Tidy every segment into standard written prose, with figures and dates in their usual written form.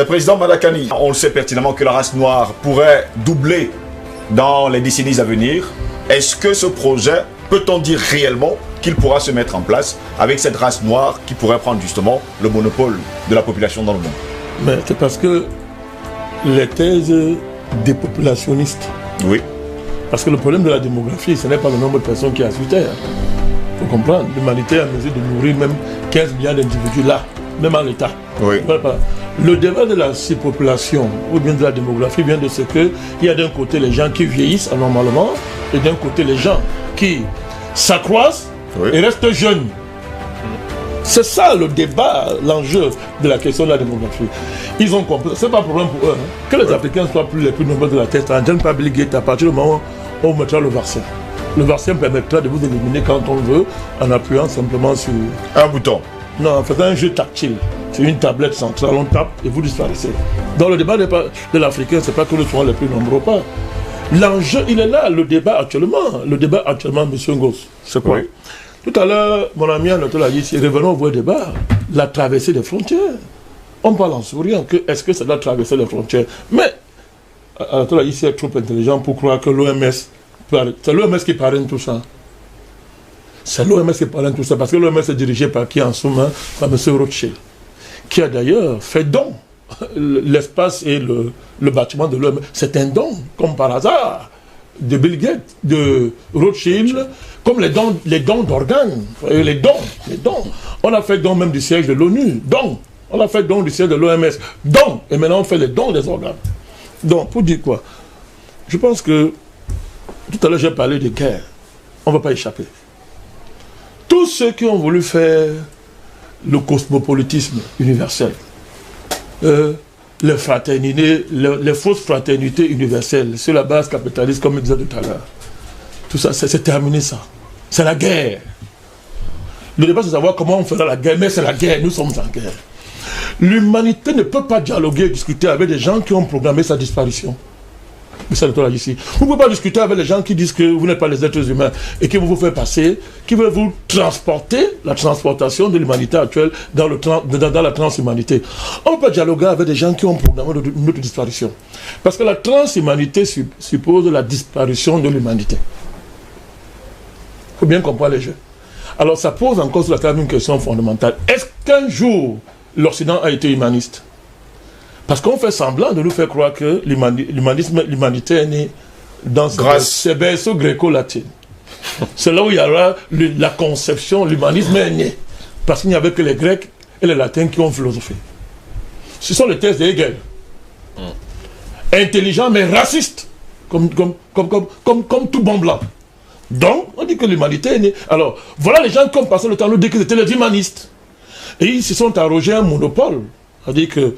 Président Madakani, on le sait pertinemment que la race noire pourrait doubler dans les décennies à venir. Est-ce que ce projet, peut-on dire réellement qu'il pourra se mettre en place avec cette race noire qui pourrait prendre justement le monopole de la population dans le monde? Mais c'est parce que les thèses dépopulationnistes. Oui. Parce que le problème de la démographie, ce n'est pas le nombre de personnes qui a sur Terre. Il faut comprendre. L'humanité est en mesure de nourrir même 15 milliards d'individus là, même en l'état. Oui. Le débat de la surpopulation ou bien de la démographie vient de ce qu'il y a d'un côté les gens qui vieillissent anormalement et d'un côté les gens qui s'accroissent et restent jeunes. C'est ça le débat, l'enjeu de la question de la démographie. Ils ont compris, c'est pas un problème pour eux, que les Africains soient les plus nombreux de la Terre, ça n'engendre pas Bill Gates à partir du moment où on mettra le vaccin. Le vaccin permettra de vous éliminer quand on veut en appuyant simplement sur un bouton. Non, en faisant un jeu tactile. C'est une tablette centrale, on tape et vous disparaissez. Dans le débat de l'Africain, c'est pas que nous soyons les plus nombreux pas. L'enjeu, il est là, le débat actuellement. Le débat actuellement, M. Ngoz, c'est quoi? Tout à l'heure, mon ami Anatole a dit, revenons au vrai débat, la traversée des frontières. On parle en souriant que est-ce que ça doit traverser les frontières? Mais Anatole a dit, c'est trop intelligent pour croire que l'OMS, c'est l'OMS qui parraine tout ça. C'est l'OMS qui parraine tout ça, parce que l'OMS est dirigé par qui en somme? Par M. Rothschild, qui a d'ailleurs fait don. L'espace et le bâtiment de l'OMS, c'est un don, comme par hasard, de Bill Gates, de Rothschild, comme les dons d'organes, les dons. On a fait don même du siège de l'ONU, don. On a fait don du siège de l'OMS, don. Et maintenant on fait les dons des organes. Donc, pour dire quoi? Je pense que, tout à l'heure j'ai parlé de guerre, on ne va pas échapper. Tous ceux qui ont voulu faire le cosmopolitisme universel, les fraternités, les fausses fraternités universelles, sur la base capitaliste, comme je disais tout à l'heure. Tout ça, c'est terminé ça. C'est la guerre. Le débat, c'est de savoir comment on fera la guerre, mais c'est la guerre, nous sommes en guerre. L'humanité ne peut pas dialoguer et discuter avec des gens qui ont programmé sa disparition. Mais ça, là, ici. Vous ne pouvez pas discuter avec les gens qui disent que vous n'êtes pas les êtres humains et qui vont vous faire passer, qui veulent vous transporter, la transportation de l'humanité actuelle dans la transhumanité. On ne peut pas dialoguer avec des gens qui ont programmé notre disparition. Parce que la transhumanité suppose la disparition de l'humanité. Il faut bien comprendre les jeux. Alors ça pose encore sur la table une question fondamentale. Est-ce qu'un jour l'Occident a été humaniste? Parce qu'on fait semblant de nous faire croire que l'humanité est née dans ces berceaux gréco-latines. C'est là où il y aura la conception, l'humanisme est né. Parce qu'il n'y avait que les Grecs et les Latins qui ont philosophé. Ce sont les thèses de Hegel. Intelligent mais raciste, comme tout bon blanc. Donc, on dit que l'humanité est née. Alors, voilà les gens qui ont passé le temps à nous dire qu'ils étaient les humanistes. Et ils se sont arrogés un monopole. C'est-à-dire que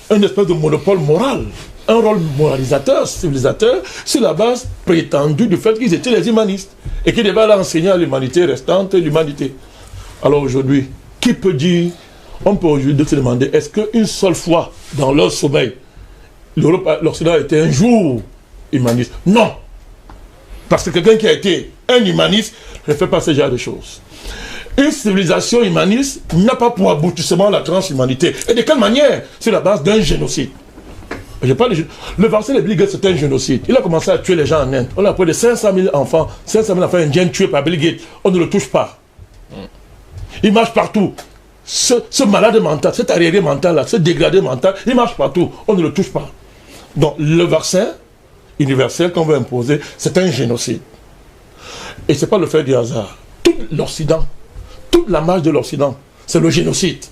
un espèce de monopole moral, un rôle moralisateur, civilisateur, sur la base prétendue du fait qu'ils étaient les humanistes et qu'ils devaient enseigner à l'humanité restante l'humanité. Alors aujourd'hui, qui peut dire, on peut aujourd'hui se demander, est-ce qu'une seule fois dans leur sommeil, l'Occident a été un jour humaniste? Non. Parce que quelqu'un qui a été un humaniste ne fait pas ce genre de choses. Une civilisation humaniste n'a pas pour aboutissement la transhumanité. Et de quelle manière? Sur la base d'un génocide. Le vaccin de Bill Gates, c'est un génocide. Il a commencé à tuer les gens en Inde. On a près de 500 000 enfants indiens tués par Bill Gates. On ne le touche pas. Il marche partout. Ce malade mental, cet arriéré mental-là, ce dégradé mental, il marche partout. On ne le touche pas. Donc le vaccin universel qu'on veut imposer, c'est un génocide. Et ce n'est pas le fait du hasard. Tout l'Occident, toute la marche de l'Occident, c'est le génocide.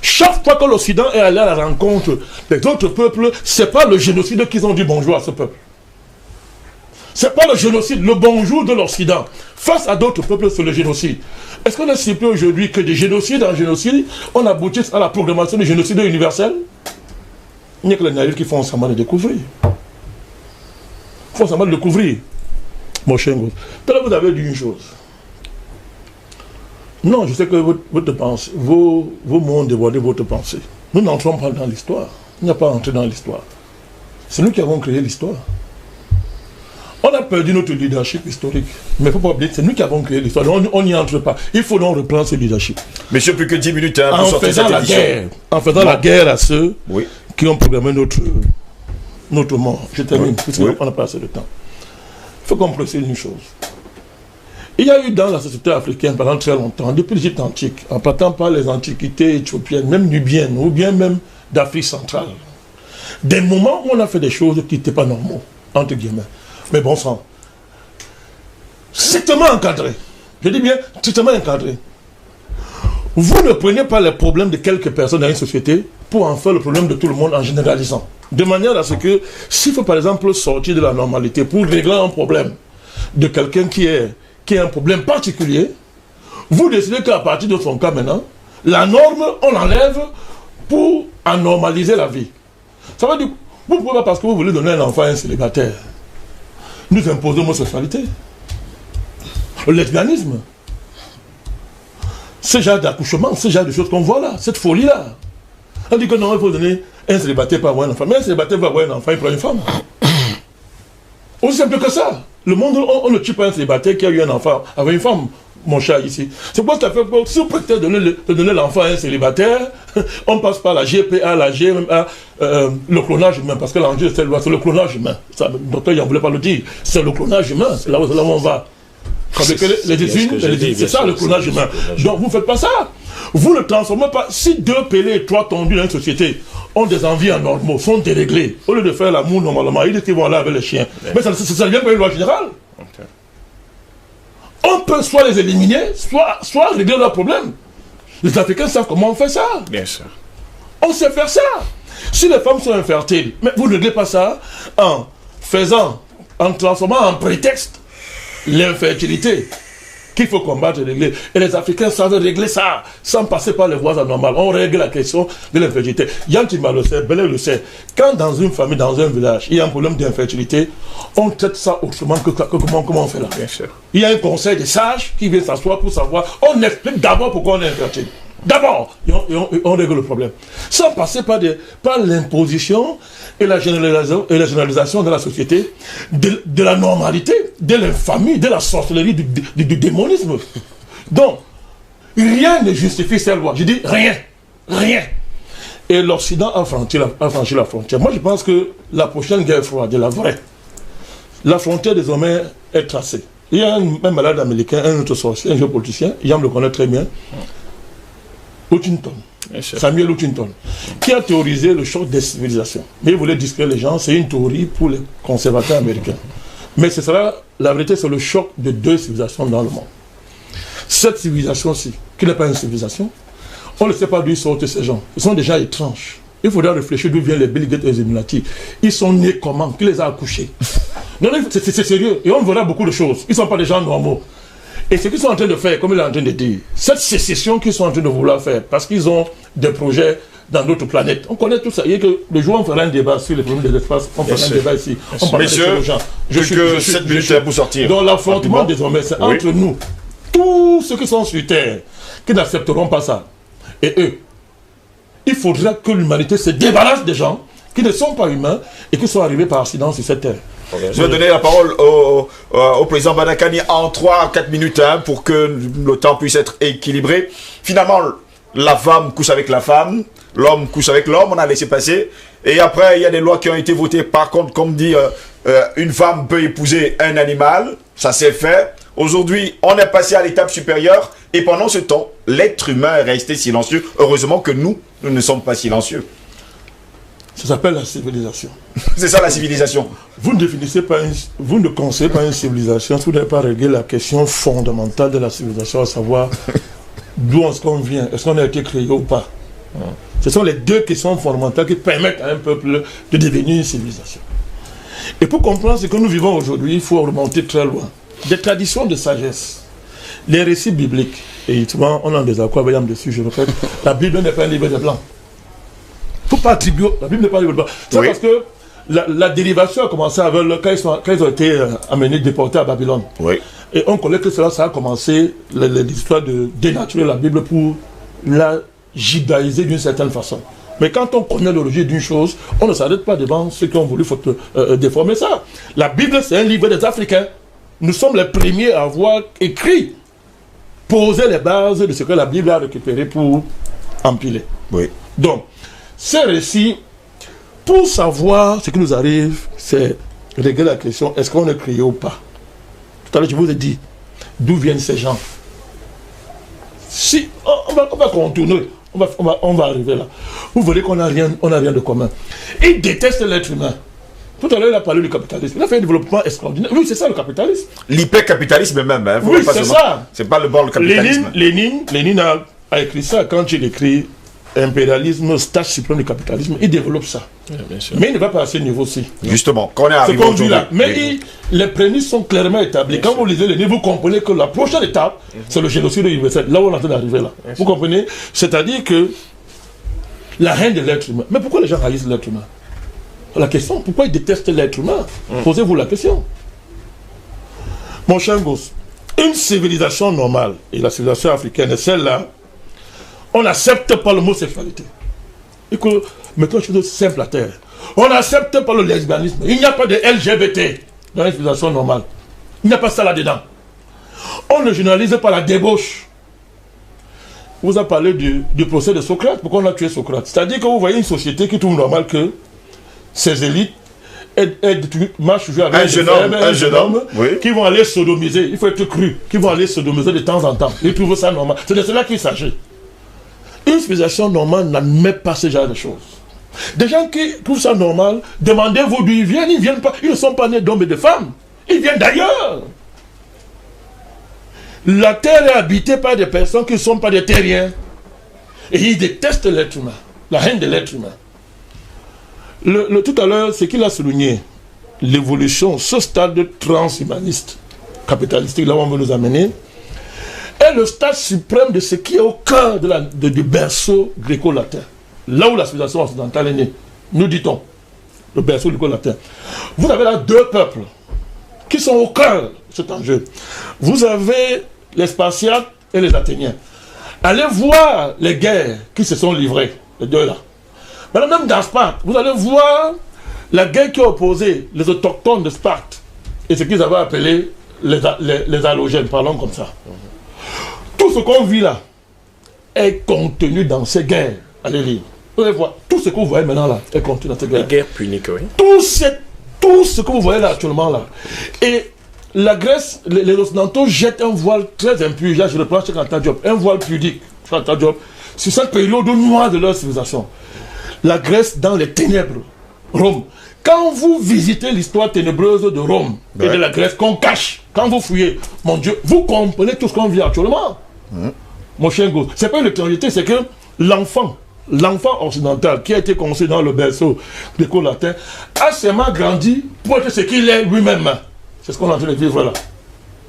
Chaque fois que l'Occident est allé à la rencontre des autres peuples, ce n'est pas le génocide qu'ils ont dit bonjour à ce peuple. Ce n'est pas le génocide, le bonjour de l'Occident. Face à d'autres peuples, c'est le génocide. Est-ce qu'on est surpris aujourd'hui que de génocide en génocide, on aboutisse à la programmation du génocide universel? Il n'y a que les naïfs qui font semblant de découvrir. Ils font semblant de découvrir. Mon cher Ngoz. Tout à l'heure, vous avez dit une chose. Non, je sais que votre pensée, vos mots ont dévoilé votre pensée. Nous n'entrons pas dans l'histoire. Il n'y a pas à entrer dans l'histoire. C'est nous qui avons créé l'histoire. On a perdu notre leadership historique. Mais il ne faut pas oublier, c'est nous qui avons créé l'histoire. On n'y entre pas. Il faut donc reprendre ce leadership. Monsieur, plus que 10 minutes pour sortir cette édition. En faisant la guerre à ceux qui ont programmé notre mort. Je termine, puisqu'on n'a pas assez de temps. Il faut qu'on précise une chose. Il y a eu dans la société africaine pendant très longtemps, depuis l'Égypte antique, en partant par les antiquités éthiopiennes, même nubiennes, ou bien même d'Afrique centrale, des moments où on a fait des choses qui n'étaient pas normaux, entre guillemets. Mais bon sang, strictement encadré. Je dis bien strictement encadré. Vous ne prenez pas les problèmes de quelques personnes dans une société pour en faire le problème de tout le monde en généralisant. De manière à ce que, s'il faut par exemple sortir de la normalité pour régler un problème de quelqu'un qui a un problème particulier, vous décidez qu'à partir de son cas maintenant, la norme, on l'enlève pour anormaliser la vie. Ça veut dire, vous ne pouvez pas, parce que vous voulez donner un enfant à un célibataire, nous imposer l'homosexualité, le lesbianisme, ce genre d'accouchement, ce genre de choses qu'on voit là, cette folie-là. On dit que non, il faut donner un célibataire pour avoir un enfant. Mais un célibataire va avoir un enfant, il prend une femme. Aussi simple que ça. Le monde, on ne tue pas un célibataire qui a eu un enfant avec une femme, mon chat ici. C'est quoi ça fait pour, si on prétend donner l'enfant à un célibataire, on passe par la GPA, la GMA, le clonage humain, parce que l'enjeu c'est le clonage humain. Ça, le docteur, il ne voulait pas le dire. C'est le clonage humain, c'est là où on va. C'est ça le clonage humain. Donc vous ne faites pas ça. Vous ne transformez pas. Si 2 pélés et 3 tondus dans une société ont des envies anormaux, sont déréglés, au lieu de faire l'amour normalement, ils disent qu'ils vont aller avec les chiens. Mais ça vient pas une loi générale. On peut soit les éliminer, soit régler leurs problèmes. Les Africains savent comment on fait ça. Bien sûr. On sait faire ça. Si les femmes sont infertiles, mais vous ne réglez pas ça en transformant en prétexte l'infertilité qu'il faut combattre et régler. Et les Africains savent régler ça sans passer par les voies anormales. On règle la question de l'infertilité. Yantima le sait, Belé le sait. Quand dans une famille, dans un village, il y a un problème d'infertilité, on traite ça autrement que comment on fait là. Bien sûr. Il y a un conseil des sages qui vient s'asseoir pour savoir. On explique d'abord pourquoi on est infertile. D'abord, on règle le problème. Sans passer par l'imposition et la généralisation de la société, de la normalité, de l'infamie, de la sorcellerie, du démonisme. Donc, rien ne justifie cette loi. Je dis rien. Rien. Et l'Occident a franchi la frontière. Moi, je pense que la prochaine guerre froide, la vraie, la frontière désormais est tracée. Il y a un malade américain, un autre sorcier, un géopoliticien, Yann le connaît très bien, Huntington, Samuel Huntington, qui a théorisé le choc des civilisations. Mais il voulait distraire les gens, c'est une théorie pour les conservateurs américains. Mais ce sera, la vérité, c'est le choc de 2 civilisations dans le monde. Cette civilisation-ci, qui n'est pas une civilisation, on ne sait pas d'où ils sortent ces gens. Ils sont des gens étranges. Il faudra réfléchir d'où viennent les Bill Gates et les Illuminati. Ils sont nés comment? Qui les a accouchés? Non, c'est sérieux. Et on verra beaucoup de choses. Ils ne sont pas des gens normaux. Et ce qu'ils sont en train de faire, comme il est en train de dire, cette sécession qu'ils sont en train de vouloir faire, parce qu'ils ont des projets dans d'autres planètes. On connaît tout ça. Il y a que le jour où on fera un débat sur les problèmes de l'espace, on fera un débat ici. On parlera des gens. Je suis 7 minutes pour sortir. Donc l'affrontement désormais, c'est entre nous, tous ceux qui sont sur Terre, qui n'accepteront pas ça. Et eux, il faudra que l'humanité se débarrasse des gens qui ne sont pas humains et qui sont arrivés par accident sur cette terre. Okay. Je vais donner la parole au président Badakani en 3-4 minutes pour que le temps puisse être équilibré. Finalement, la femme couche avec la femme, l'homme couche avec l'homme, on a laissé passer. Et après, il y a des lois qui ont été votées. Par contre, comme dit, une femme peut épouser un animal, ça s'est fait. Aujourd'hui, on est passé à l'étape supérieure et pendant ce temps, l'être humain est resté silencieux. Heureusement que nous ne sommes pas silencieux. Ça s'appelle la civilisation. C'est ça la civilisation. Vous ne conseillez pas une civilisation si vous n'avez pas réglé la question fondamentale de la civilisation, à savoir d'où est-ce qu'on vient, est-ce qu'on a été créé ou pas. Ce sont les 2 questions fondamentales qui permettent à un peuple de devenir une civilisation. Et pour comprendre ce que nous vivons aujourd'hui, il faut remonter très loin. Des traditions de sagesse, les récits bibliques, et souvent on a des accords dessus, je répète, la Bible n'est pas un livre de blanc. Il ne faut pas attribuer, la Bible n'est pas un livre de blanc. C'est parce que la dérivation a commencé avec quand ils ont été amenés, déportés à Babylone. Oui. Et on connaît que ça a commencé, l'histoire de dénaturer la Bible pour la judaïser d'une certaine façon. Mais quand on connaît l'origine d'une chose, on ne s'arrête pas devant ceux qui ont voulu déformer ça. La Bible, c'est un livre des Africains. Nous sommes les premiers à avoir écrit, posé les bases de ce que la Bible a récupéré pour empiler. Oui. Donc, ces récits Pour savoir ce qui nous arrive, c'est régler la question, est-ce qu'on est créé ou pas? Tout à l'heure, je vous ai dit, d'où viennent ces gens? Si, on va contourner, on va arriver là. Vous verrez qu'on n'a rien de commun. Ils détestent l'être humain. Tout à l'heure, il a parlé du capitalisme. Il a fait un développement extraordinaire. Oui, c'est ça le capitalisme. L'hyper-capitalisme même. Hein. Oui, c'est ça. C'est pas le bord du capitalisme. Lénine a écrit ça quand il écrit impérialisme, stage suprême du capitalisme. Il développe ça. Oui, bien sûr. Mais il ne va pas à ce niveau-ci. Justement, quand on est arrivé aujourd'hui. Là. Mais les prémices sont clairement établies. Quand vous lisez Lénine, vous comprenez que la prochaine étape, c'est le génocide universel. Là où on est en train d'arriver là. Vous comprenez? C'est-à-dire que la haine de l'être humain. Mais pourquoi les gens haïssent l'être humain? La question, pourquoi ils détestent l'être humain? Posez-vous la question. Mon cher gosse, une civilisation normale, et la civilisation africaine est celle-là, on n'accepte pas le mot sexualité. Et que, mettons une chose simple à terre. On n'accepte pas le lesbianisme. Il n'y a pas de LGBT dans une civilisation normale. Il n'y a pas ça là-dedans. On ne généralise pas la débauche. On vous a parlé du procès de Socrate. Pourquoi on a tué Socrate? C'est-à-dire que vous voyez une société qui trouve normal que ces élites marchent toujours avec un jeune homme oui. Qui vont aller sodomiser. Il faut être cru. Qui vont aller sodomiser de temps en temps. Ils trouvent ça normal. C'est de cela qu'il s'agit. Une civilisation normale n'admet pas ce genre de choses. Des gens qui trouvent ça normal, demandez-vous d'où ils viennent. Ils viennent pas. Ils ne sont pas nés d'hommes et de femmes. Ils viennent d'ailleurs. La terre est habitée par des personnes qui ne sont pas des terriens. Et ils détestent l'être humain. La haine de l'être humain. Tout à l'heure, ce qu'il a souligné, l'évolution, ce stade transhumaniste, capitalistique, là où on veut nous amener, est le stade suprême de ce qui est au cœur du berceau gréco-latin. Là où la civilisation occidentale est née, nous dit-on, le berceau gréco-latin. Vous avez là deux peuples qui sont au cœur de cet enjeu. Vous avez les Spartiates et les Athéniens. Allez voir les guerres qui se sont livrées, les deux là. Maintenant, même dans Sparte, vous allez voir la guerre qui a opposé les autochtones de Sparte et ce qu'ils avaient appelé les allogènes, parlons comme ça. Tout ce qu'on vit là est contenu dans ces guerres. Allez lire. Vous allez voir, tout ce que vous voyez maintenant là est contenu dans ces guerres. Les guerres puniques, oui. Tout ce que vous voyez là actuellement là. Et la Grèce, les Occidentaux jettent un voile très impur. Là, je reprends Cheikh Anta Diop, un voile pudique, Cheikh Anta Diop, sur cette période noire de leur civilisation. La Grèce dans les ténèbres, Rome. Quand vous visitez l'histoire ténébreuse de Rome et de la Grèce qu'on cache, quand vous fouillez, mon Dieu, vous comprenez tout ce qu'on vit actuellement. Mon cher Go, c'est pas une éternité, c'est que l'enfant occidental qui a été conçu dans le berceau gréco-latin a seulement grandi pour être ce qu'il est lui-même. C'est ce qu'on est en train de vivre là.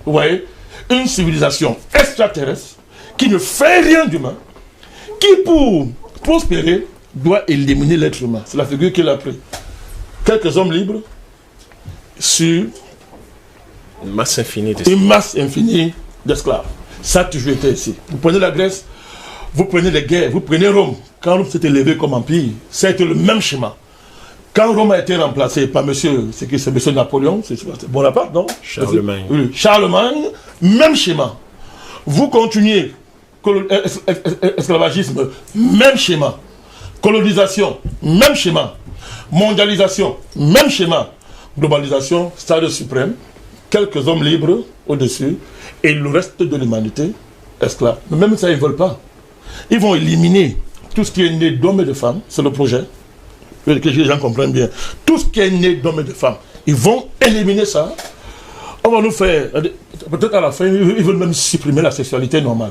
Vous voyez, une civilisation extraterrestre qui ne fait rien d'humain, qui pour prospérer doit éliminer l'être humain. C'est la figure qu'il a pris. Quelques hommes libres sur une masse infinie d'esclaves. Ça a toujours été ici. Vous prenez la Grèce, vous prenez les guerres, vous prenez Rome. Quand Rome s'est élevé comme empire, ça a été le même schéma. Quand Rome a été remplacé par monsieur Napoléon, c'est Bonaparte, non? Charlemagne. Oui, Charlemagne, même schéma. Vous continuez, esclavagisme, même schéma. Colonisation, même schéma. Mondialisation, même schéma. Globalisation, stade suprême. Quelques hommes libres au-dessus. Et le reste de l'humanité, esclave. Mais même ça, ils ne veulent pas. Ils vont éliminer tout ce qui est né d'hommes et de femmes. C'est le projet. Que les gens comprennent bien. Tout ce qui est né d'hommes et de femmes. Ils vont éliminer ça. On va nous faire... Peut-être à la fin, ils veulent même supprimer la sexualité normale.